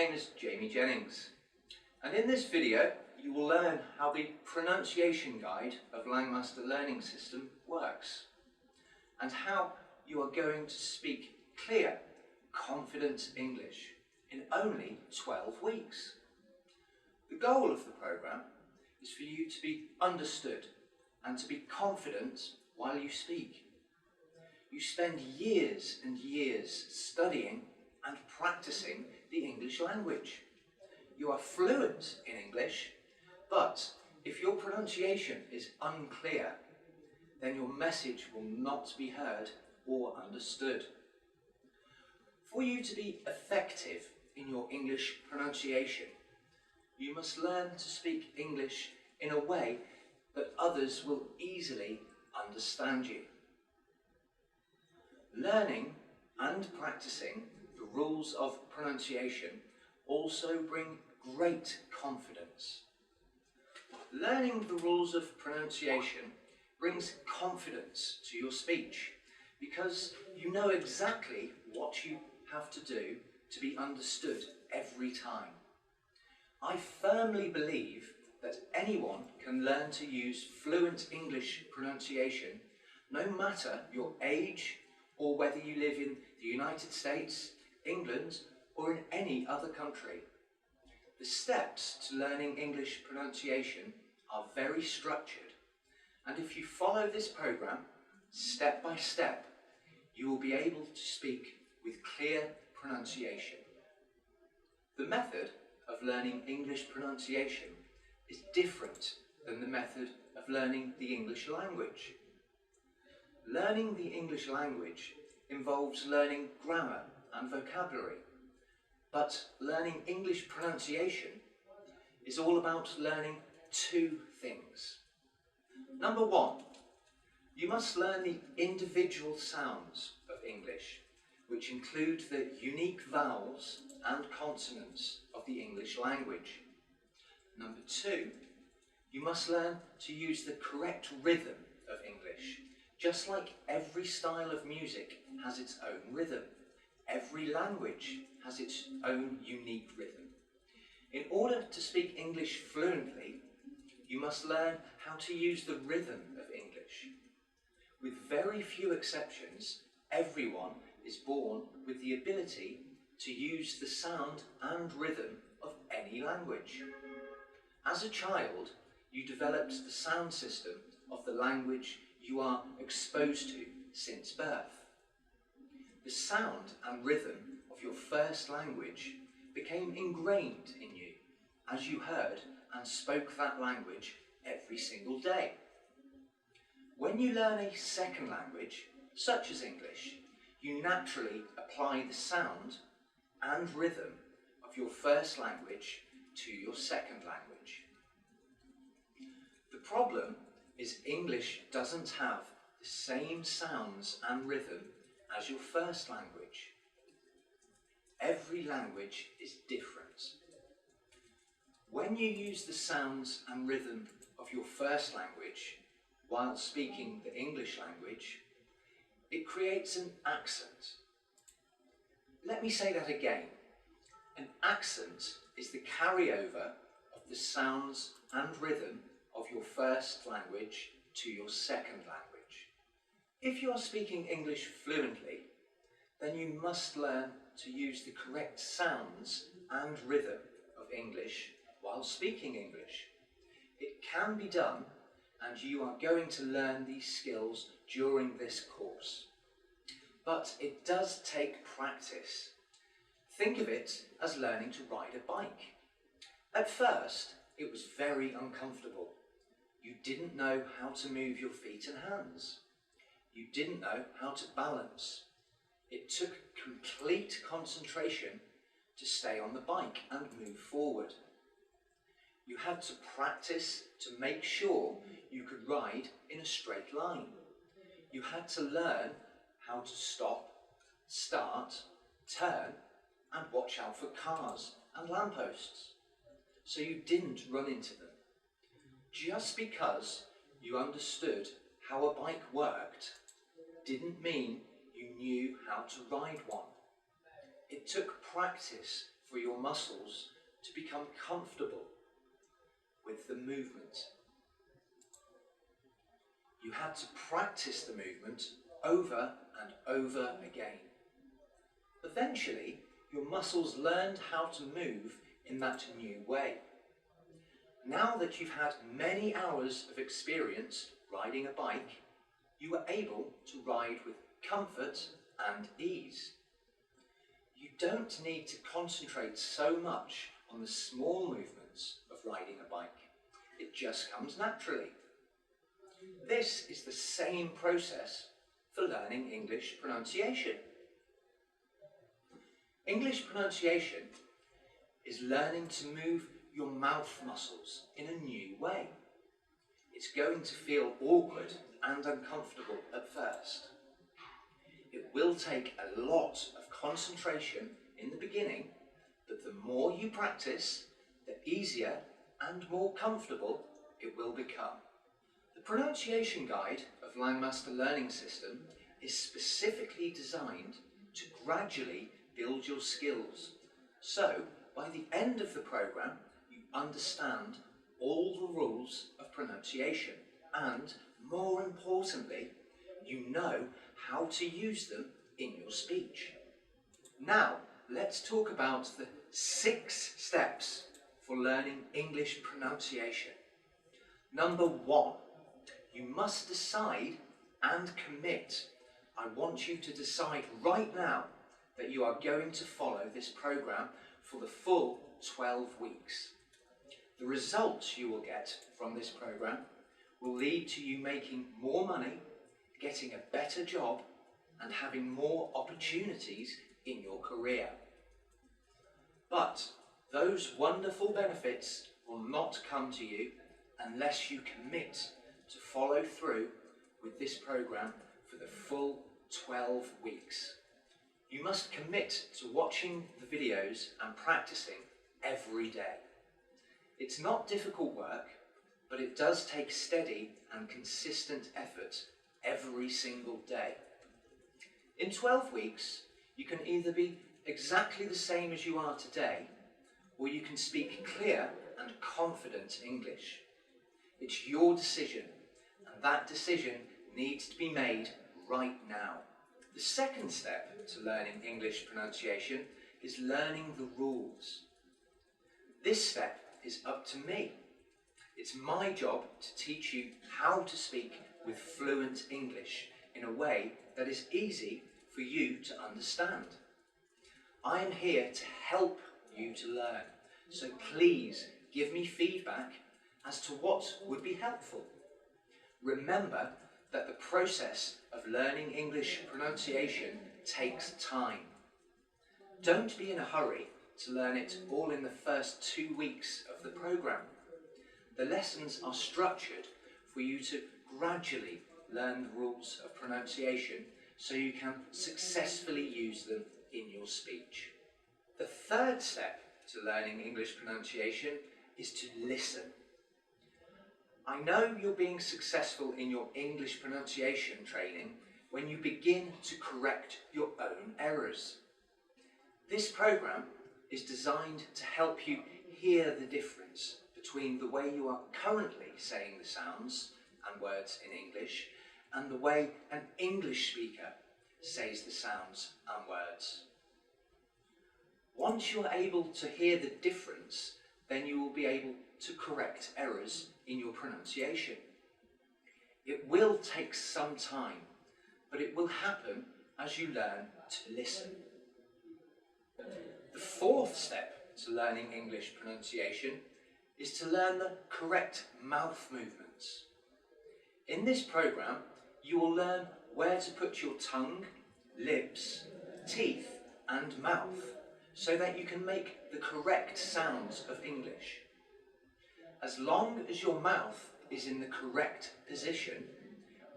name is Jamie Jennings, and in this video you will learn how the pronunciation guide of Langmaster Learning System works and how you are going to speak clear, confident English in only 12 weeks. The goal of the programme is for you to be understood and to be confident while you speak. You spend years and years studying and practicing the English language. You are fluent in English, but if your pronunciation is unclear, then your message will not be heard or understood. For you to be effective in your English pronunciation, you must learn to speak English in a way that others will easily understand you. Learning and practicing the rules of pronunciation also bring great confidence. Learning the rules of pronunciation brings confidence to your speech because you know exactly what you have to do to be understood every time. I firmly believe that anyone can learn to use fluent English pronunciation no matter your age or whether you live in the United States, England, or in any other country. The steps to learning English pronunciation are very structured, and if you follow this programme step by step, you will be able to speak with clear pronunciation. The method of learning English pronunciation is different than the method of learning the English language. Learning the English language involves learning grammar and vocabulary, but learning English pronunciation is all about learning two things. Number one, you must learn the individual sounds of English, which include the unique vowels and consonants of the English language. Number two, you must learn to use the correct rhythm of English. Just like every style of music has its own rhythm, every language has its own unique rhythm. In order to speak English fluently, you must learn how to use the rhythm of English. With very few exceptions, everyone is born with the ability to use the sound and rhythm of any language. As a child, you developed the sound system of the language you are exposed to since birth. The sound and rhythm of your first language became ingrained in you as you heard and spoke that language every single day. When you learn a second language, such as English, you naturally apply the sound and rhythm of your first language to your second language. The problem is English doesn't have the same sounds and rhythm as your first language. Every language is different. When you use the sounds and rhythm of your first language while speaking the English language, it creates an accent. Let me say that again. An accent is the carryover of the sounds and rhythm of your first language to your second language. If you are speaking English fluently, then you must learn to use the correct sounds and rhythm of English while speaking English. It can be done, and you are going to learn these skills during this course. But it does take practice. Think of it as learning to ride a bike. At first, it was very uncomfortable. You didn't know how to move your feet and hands. You didn't know how to balance. It took complete concentration to stay on the bike and move forward. You had to practice to make sure you could ride in a straight line. You had to learn how to stop, start, turn, and watch out for cars and lampposts, so you didn't run into them. Just because you understood how a bike worked didn't mean you knew how to ride one. It took practice for your muscles to become comfortable with the movement. You had to practice the movement over and over again. Eventually, your muscles learned how to move in that new way. Now that you've had many hours of experience riding a bike, you are able to ride with comfort and ease. You don't need to concentrate so much on the small movements of riding a bike. It just comes naturally. This is the same process for learning English pronunciation. English pronunciation is learning to move your mouth muscles in a new way. It's going to feel awkward and uncomfortable at first. It will take a lot of concentration in the beginning, but the more you practice, the easier and more comfortable it will become. The pronunciation guide of Landmaster Learning System is specifically designed to gradually build your skills. So, by the end of the program, you understand all the rules of pronunciation and, more importantly, you know how to use them in your speech. Now, let's talk about the 6 steps for learning English pronunciation. Number 1, you must decide and commit. I want you to decide right now that you are going to follow this program for the full 12 weeks. The results you will get from this program will lead to you making more money, getting a better job, and having more opportunities in your career. But those wonderful benefits will not come to you unless you commit to follow through with this program for the full 12 weeks. You must commit to watching the videos and practicing every day. It's not difficult work, but it does take steady and consistent effort every single day. In 12 weeks, you can either be exactly the same as you are today, or you can speak clear and confident English. It's your decision, and that decision needs to be made right now. The second step to learning English pronunciation is learning the rules. This step is up to me. It's my job to teach you how to speak with fluent English in a way that is easy for you to understand. I am here to help you to learn, so please give me feedback as to what would be helpful. Remember that the process of learning English pronunciation takes time. Don't be in a hurry to learn it all in the first 2 weeks of the program. The lessons are structured for you to gradually learn the rules of pronunciation so you can successfully use them in your speech. The third step to learning English pronunciation is to listen. I know you're being successful in your English pronunciation training when you begin to correct your own errors. This program is designed to help you hear the difference between the way you are currently saying the sounds and words in English and the way an English speaker says the sounds and words. Once you're able to hear the difference, then you will be able to correct errors in your pronunciation. It will take some time, but it will happen as you learn to listen. The fourth step to learning English pronunciation is to learn the correct mouth movements. In this program, you will learn where to put your tongue, lips, teeth and mouth so that you can make the correct sounds of English. As long as your mouth is in the correct position,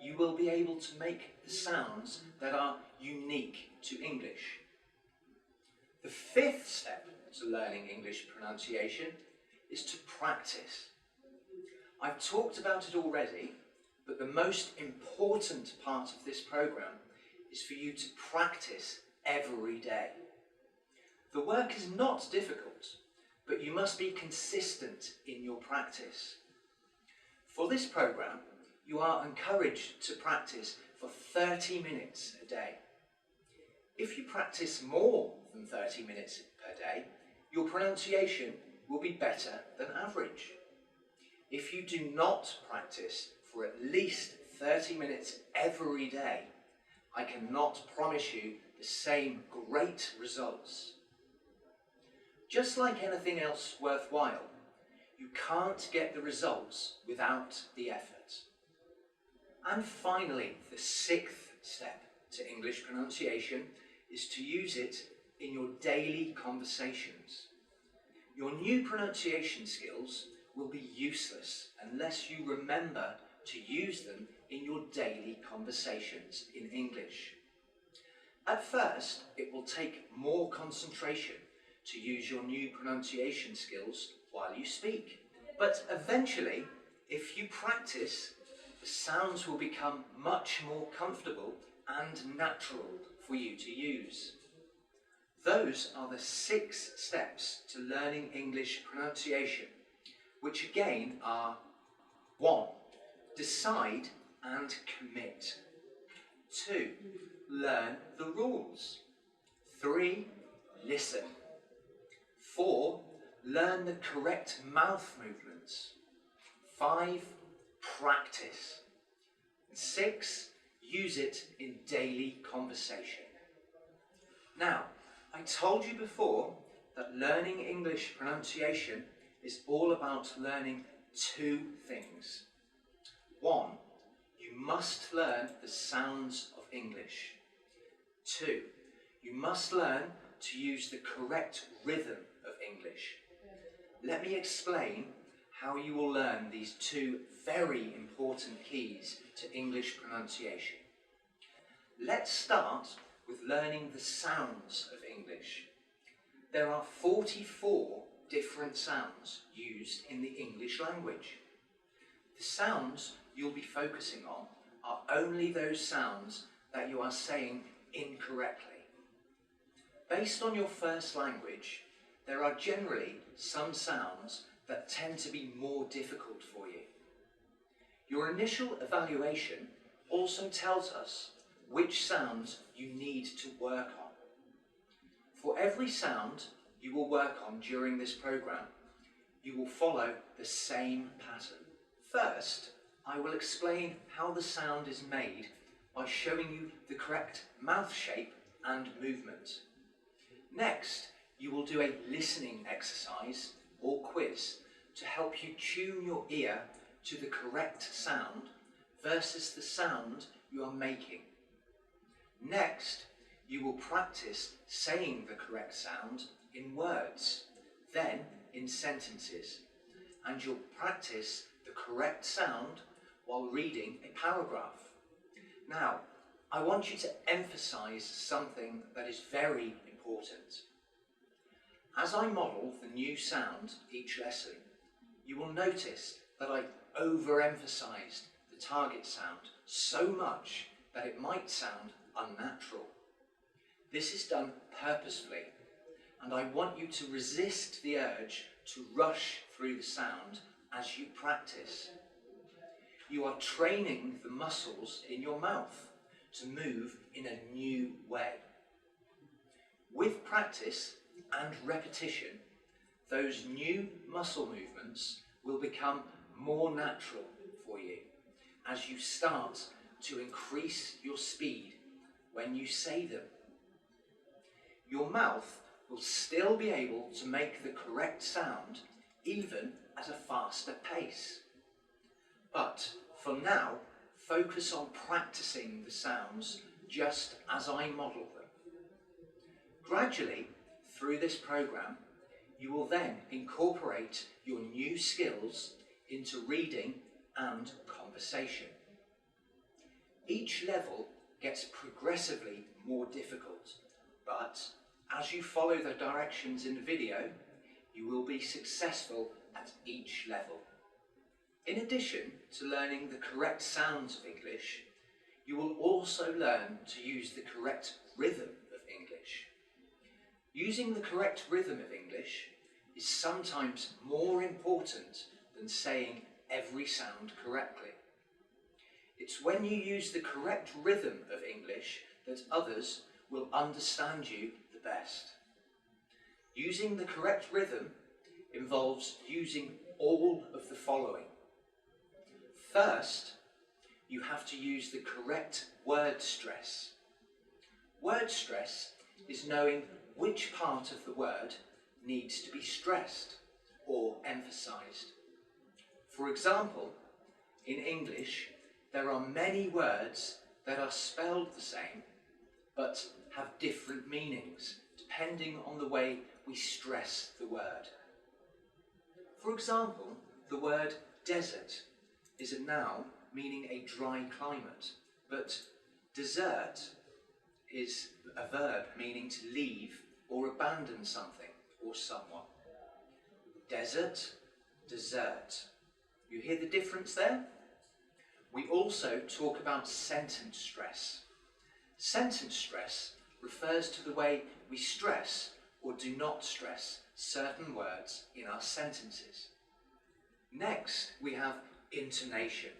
you will be able to make the sounds that are unique to English. The fifth step to learning English pronunciation is to practice. I've talked about it already, but the most important part of this program is for you to practice every day. The work is not difficult, but you must be consistent in your practice. For this program, you are encouraged to practice for 30 minutes a day. If you practice more than 30 minutes per day, your pronunciation will be better than average. If you do not practice for at least 30 minutes every day, I cannot promise you the same great results. Just like anything else worthwhile, you can't get the results without the effort. And finally, the sixth step to English pronunciation is to use it in your daily conversations. Your new pronunciation skills will be useless unless you remember to use them in your daily conversations in English. At first, it will take more concentration to use your new pronunciation skills while you speak. But eventually, if you practice, the sounds will become much more comfortable and natural for you to use. Those are the 6 steps to learning English pronunciation, which again are: 1. Decide and commit. 2. Learn the rules. 3. Listen. 4. Learn the correct mouth movements. 5. Practice. 6. Use it in daily conversation. Now, I told you before that learning English pronunciation is all about learning 2 things. 1. You must learn the sounds of English. 2. You must learn to use the correct rhythm of English. Let me explain how you will learn these 2 very important keys to English pronunciation. Let's start with learning the sounds of English. There are 44 different sounds used in the English language. The sounds you'll be focusing on are only those sounds that you are saying incorrectly. Based on your first language, there are generally some sounds that tend to be more difficult for you. Your initial evaluation also tells us which sounds you need to work on. For every sound you will work on during this program, you will follow the same pattern. First, I will explain how the sound is made by showing you the correct mouth shape and movement. Next, you will do a listening exercise or quiz to help you tune your ear to the correct sound versus the sound you are making. Next, you will practice saying the correct sound in words, then in sentences, and you'll practice the correct sound while reading a paragraph. Now, I want you to emphasize something that is very important. As I model the new sound each lesson, you will notice that I overemphasized the target sound so much that it might sound unnatural. This is done purposefully, and I want you to resist the urge to rush through the sound as you practice. You are training the muscles in your mouth to move in a new way. With practice and repetition, those new muscle movements will become more natural for you as you start to increase your speed when you say them. Your mouth will still be able to make the correct sound even at a faster pace. But for now, focus on practicing the sounds just as I model them. Gradually, through this program, you will then incorporate your new skills into reading and conversation. Each level gets progressively more difficult, but as you follow the directions in the video, you will be successful at each level. In addition to learning the correct sounds of English, you will also learn to use the correct rhythm of English. Using the correct rhythm of English is sometimes more important than saying every sound correctly. It's when you use the correct rhythm of English that others will understand you the best. Using the correct rhythm involves using all of the following. First, you have to use the correct word stress. Word stress is knowing which part of the word needs to be stressed or emphasized. For example, in English, there are many words that are spelled the same but have different meanings depending on the way we stress the word. For example, the word desert is a noun meaning a dry climate, but desert is a verb meaning to leave or abandon something or someone. Desert, desert. You hear the difference there? We also talk about sentence stress. Sentence stress refers to the way we stress or do not stress certain words in our sentences. Next, we have intonation.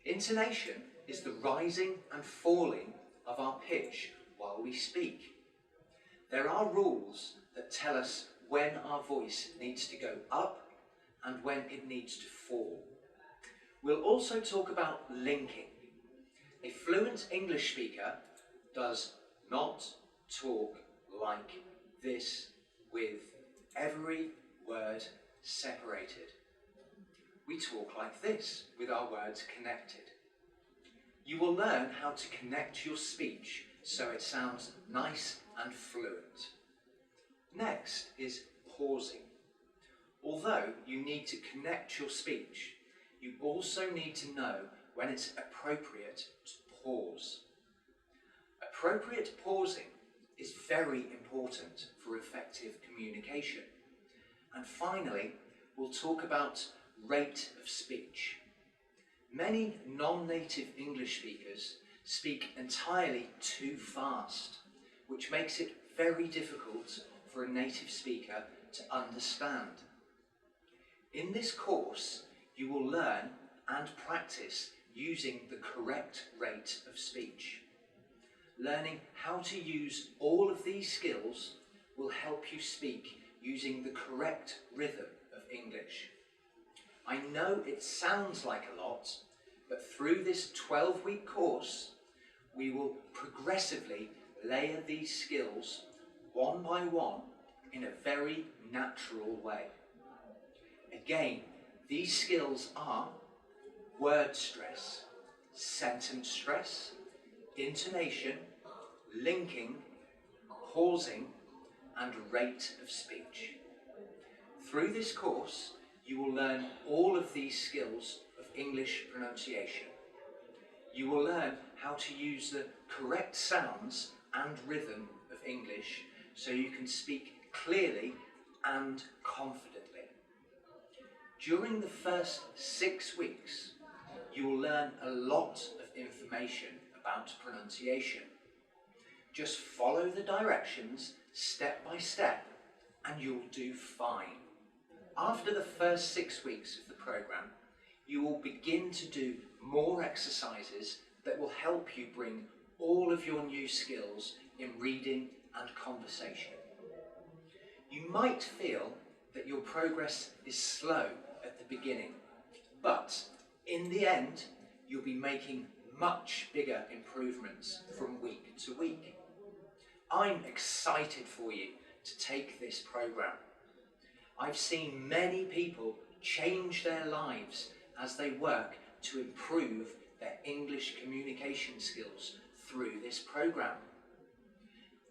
Intonation is the rising and falling of our pitch while we speak. There are rules that tell us when our voice needs to go up and when it needs to fall. We'll also talk about linking. A fluent English speaker does not talk like this with every word separated. We talk like this with our words connected. You will learn how to connect your speech so it sounds nice and fluent. Next is pausing. Although you need to connect your speech, you also need to know when it's appropriate to pause. Appropriate pausing is very important for effective communication. And finally, we'll talk about rate of speech. Many non-native English speakers speak entirely too fast, which makes it very difficult for a native speaker to understand. In this course, you will learn and practice using the correct rate of speech. Learning how to use all of these skills will help you speak using the correct rhythm of English. I know it sounds like a lot, but through this 12-week course, we will progressively layer these skills one by one in a very natural way. Again, these skills are word stress, sentence stress, intonation, linking, pausing, and rate of speech. Through this course, you will learn all of these skills of English pronunciation. You will learn how to use the correct sounds and rhythm of English so you can speak clearly and confidently. During the first 6 weeks, you will learn a lot of information about pronunciation. Just follow the directions step by step and you'll do fine. After the first 6 weeks of the program, you will begin to do more exercises that will help you bring all of your new skills in reading and conversation. You might feel that your progress is slow at the beginning, but in the end, you'll be making much bigger improvements from week to week. I'm excited for you to take this program. I've seen many people change their lives as they work to improve their English communication skills through this program.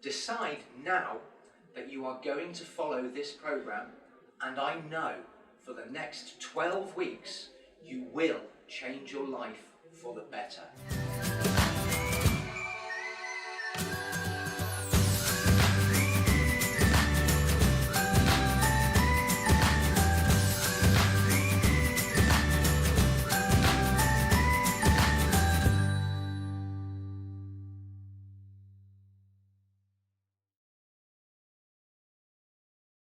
Decide now that you are going to follow this program, and I know for the next 12 weeks you will change your life for the better.